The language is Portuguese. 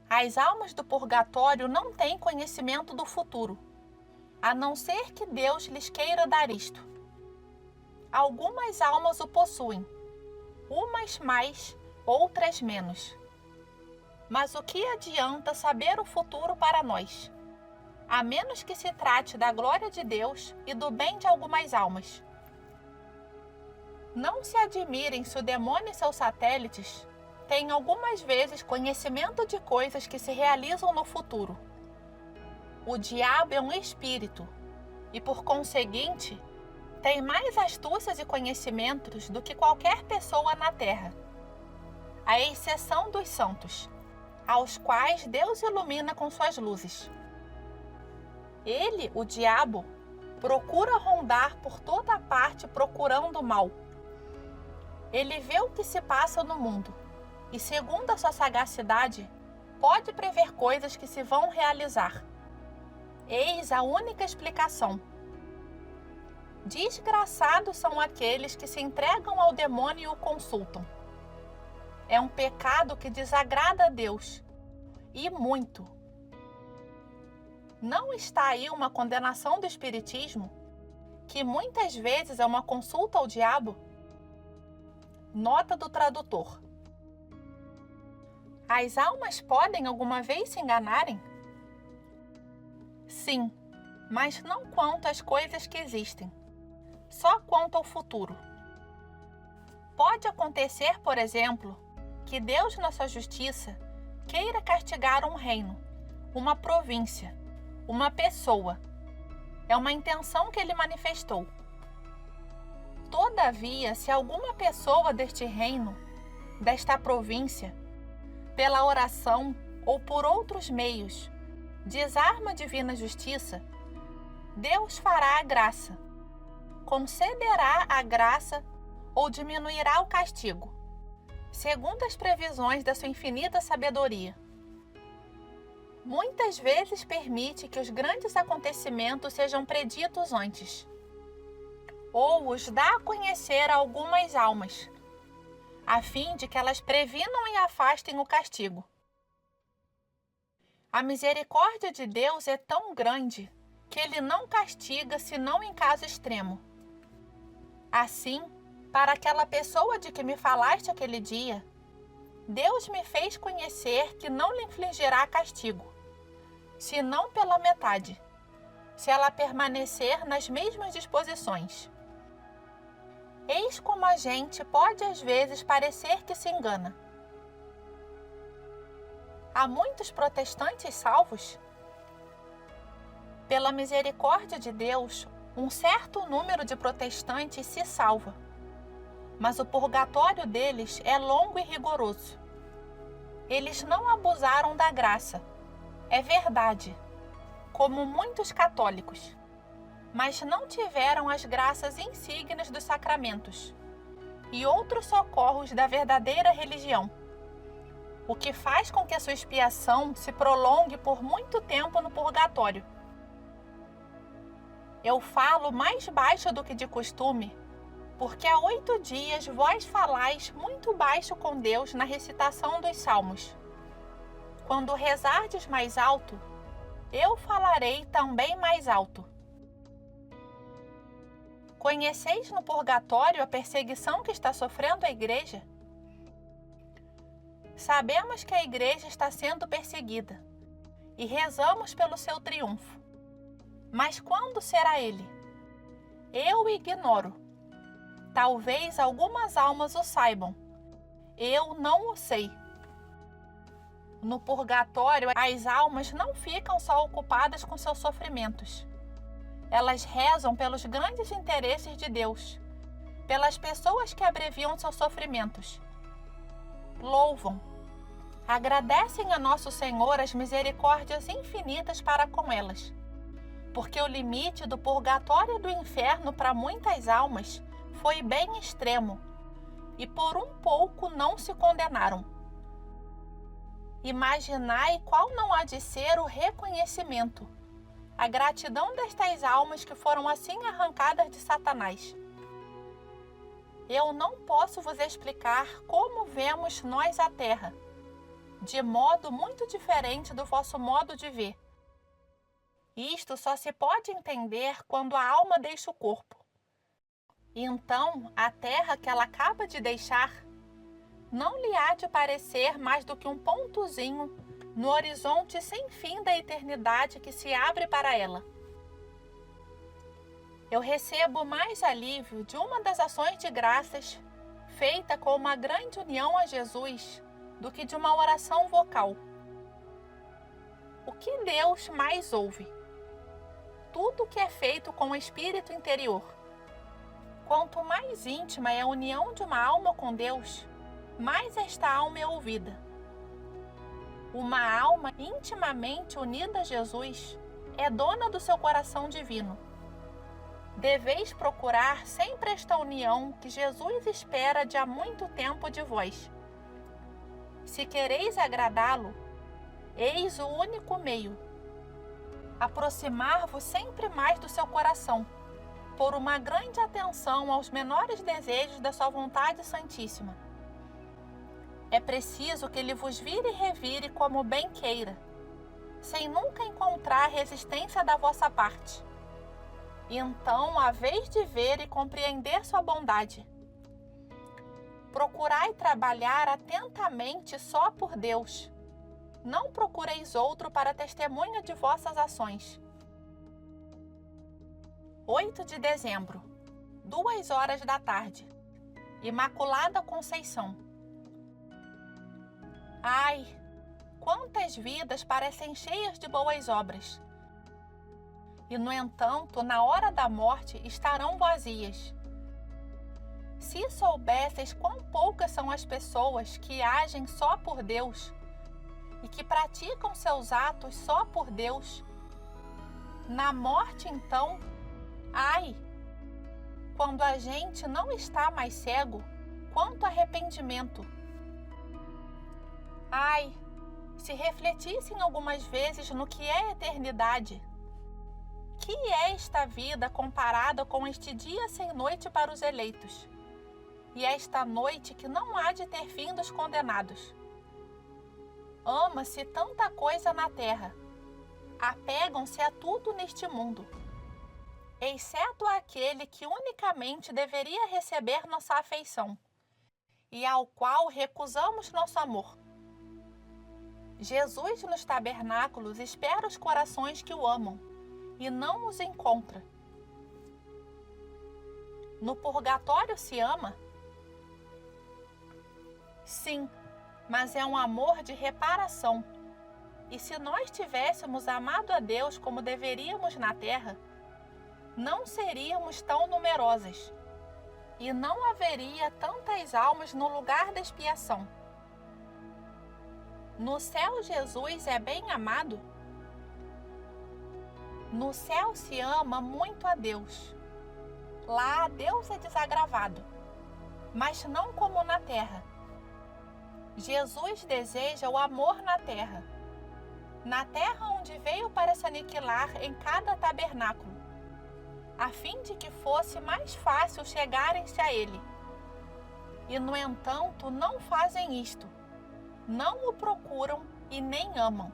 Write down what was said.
As almas do purgatório não têm conhecimento do futuro, a não ser que Deus lhes queira dar isto. Algumas almas o possuem, umas mais, outras menos. Mas o que adianta saber o futuro para nós, a menos que se trate da glória de Deus e do bem de algumas almas? Não se admirem se o demônio e seus satélites têm algumas vezes conhecimento de coisas que se realizam no futuro. O diabo é um espírito e, por conseguinte, tem mais astúcias e conhecimentos do que qualquer pessoa na terra, à exceção dos santos, aos quais Deus ilumina com suas luzes. Ele, o diabo, procura rondar por toda parte procurando o mal. Ele vê o que se passa no mundo e, segundo a sua sagacidade, pode prever coisas que se vão realizar. Eis a única explicação. Desgraçados são aqueles que se entregam ao demônio e o consultam. É um pecado que desagrada a Deus, e muito. Não está aí uma condenação do espiritismo, que muitas vezes é uma consulta ao diabo? Nota do tradutor. As almas podem alguma vez se enganarem? Sim, mas não quanto às coisas que existem, só quanto ao futuro. Pode acontecer, por exemplo, que Deus, na sua justiça, queira castigar um reino, uma província, uma pessoa. É uma intenção que ele manifestou. Todavia, se alguma pessoa deste reino, desta província, pela oração ou por outros meios, desarma a divina justiça, Deus fará a graça, concederá a graça ou diminuirá o castigo, segundo as previsões da sua infinita sabedoria. Muitas vezes permite que os grandes acontecimentos sejam preditos antes, ou os dá a conhecer a algumas almas, a fim de que elas previnam e afastem o castigo. A misericórdia de Deus é tão grande que ele não castiga senão em caso extremo. Assim, para aquela pessoa de que me falaste aquele dia, Deus me fez conhecer que não lhe infligirá castigo, senão pela metade, se ela permanecer nas mesmas disposições. Eis como a gente pode às vezes parecer que se engana. Há muitos protestantes salvos? Pela misericórdia de Deus, um certo número de protestantes se salva, mas o purgatório deles é longo e rigoroso. Eles não abusaram da graça, é verdade, como muitos católicos, mas não tiveram as graças insígnes dos sacramentos e outros socorros da verdadeira religião, o que faz com que a sua expiação se prolongue por muito tempo no purgatório. Eu falo mais baixo do que de costume, porque há 8 dias vós falais muito baixo com Deus na recitação dos salmos. Quando rezardes mais alto, eu falarei também mais alto. Conheceis no purgatório a perseguição que está sofrendo a igreja? Sabemos que a igreja está sendo perseguida e rezamos pelo seu triunfo. Mas quando será ele? Eu ignoro. Talvez algumas almas o saibam. Eu não o sei. No purgatório, as almas não ficam só ocupadas com seus sofrimentos. Elas rezam pelos grandes interesses de Deus, pelas pessoas que abreviam seus sofrimentos. Louvam, agradecem a Nosso Senhor as misericórdias infinitas para com elas, porque o limite do purgatório e do inferno para muitas almas foi bem extremo, e por um pouco não se condenaram. Imaginai qual não há de ser o reconhecimento, a gratidão destas almas que foram assim arrancadas de Satanás. Eu não posso vos explicar como vemos nós a terra, de modo muito diferente do vosso modo de ver. Isto só se pode entender quando a alma deixa o corpo. Então, a terra que ela acaba de deixar não lhe há de parecer mais do que um pontozinho no horizonte sem fim da eternidade que se abre para ela. Eu recebo mais alívio de uma das ações de graças feita com uma grande união a Jesus do que de uma oração vocal. O que Deus mais ouve? Tudo que é feito com o espírito interior. Quanto mais íntima é a união de uma alma com Deus, mais esta alma é ouvida. Uma alma intimamente unida a Jesus é dona do seu coração divino. Deveis procurar sempre esta união que Jesus espera de há muito tempo de vós. Se quereis agradá-lo, eis o único meio. Aproximar-vos sempre mais do seu coração, por uma grande atenção aos menores desejos da sua vontade santíssima. É preciso que ele vos vire e revire como bem queira, sem nunca encontrar resistência da vossa parte. Então, haveis de ver e compreender sua bondade. Procurai trabalhar atentamente só por Deus. Não procureis outro para testemunha de vossas ações. 8 de dezembro, 2h da tarde. Imaculada Conceição. Ai, quantas vidas parecem cheias de boas obras! E, no entanto, na hora da morte estarão vazias. Se soubesseis quão poucas são as pessoas que agem só por Deus e que praticam seus atos só por Deus, na morte, então, ai, quando a gente não está mais cego, quanto arrependimento! Ai, se refletissem algumas vezes no que é eternidade. Que é esta vida comparada com este dia sem noite para os eleitos, e esta noite que não há de ter fim dos condenados? Ama-se tanta coisa na terra, apegam-se a tudo neste mundo, exceto aquele que unicamente deveria receber nossa afeição, e ao qual recusamos nosso amor. Jesus nos tabernáculos espera os corações que o amam, e não os encontra. No purgatório se ama? Sim, mas é um amor de reparação. E se nós tivéssemos amado a Deus como deveríamos na terra, não seríamos tão numerosas, e não haveria tantas almas no lugar da expiação. No céu, Jesus é bem amado? No céu se ama muito a Deus. Lá Deus é desagravado, mas não como na terra. Jesus deseja o amor na terra onde veio para se aniquilar em cada tabernáculo, a fim de que fosse mais fácil chegarem-se a ele. E, no entanto, não fazem isto, não o procuram e nem amam.